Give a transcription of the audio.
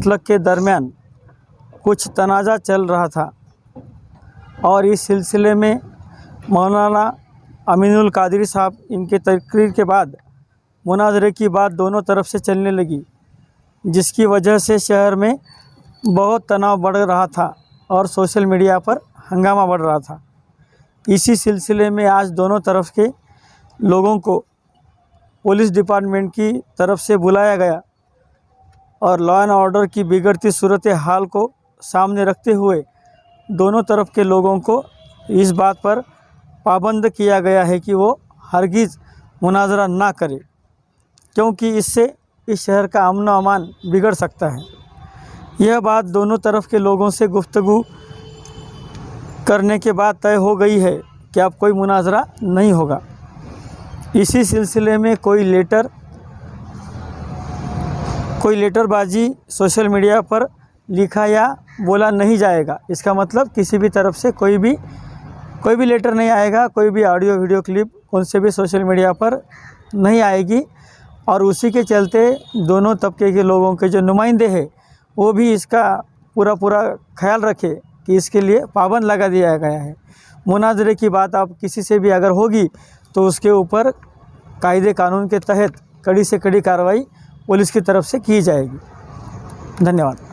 मसलक के दरमियान कुछ तनाज़ा चल रहा था और इस सिलसिले में मौलाना अमीनुल कादरी साहब इनके तकरीर के बाद मुनाज़रे की बात दोनों तरफ से चलने लगी, जिसकी वजह से शहर में बहुत तनाव बढ़ रहा था और सोशल मीडिया पर हंगामा बढ़ रहा था। इसी सिलसिले में आज दोनों तरफ के लोगों को पुलिस डिपार्टमेंट की तरफ से बुलाया गया और लॉ एंड ऑर्डर की बिगड़ती सूरत हाल को सामने रखते हुए दोनों तरफ के लोगों को इस बात पर पाबंद किया गया है कि वो हरगिज़ मुनाजरा ना करे, क्योंकि इससे इस शहर का अमन व अमान बिगड़ सकता है। यह बात दोनों तरफ के लोगों से गुफ्तगू करने के बाद तय हो गई है कि अब कोई मुनाजरा नहीं होगा। इसी सिलसिले में कोई लेटरबाजी सोशल मीडिया पर लिखा या बोला नहीं जाएगा। इसका मतलब किसी भी तरफ से कोई भी लेटर नहीं आएगा, कोई भी ऑडियो वीडियो क्लिप उनसे भी सोशल मीडिया पर नहीं आएगी। और उसी के चलते दोनों तबके के लोगों के जो नुमाइंदे हैं वो भी इसका पूरा ख्याल रखें कि इसके लिए पाबंद लगा दिया गया है। मुनाजरे की बात आप किसी से भी अगर होगी तो उसके ऊपर कायदे कानून के तहत कड़ी से कड़ी कार्रवाई पुलिस की तरफ से की जाएगी। धन्यवाद।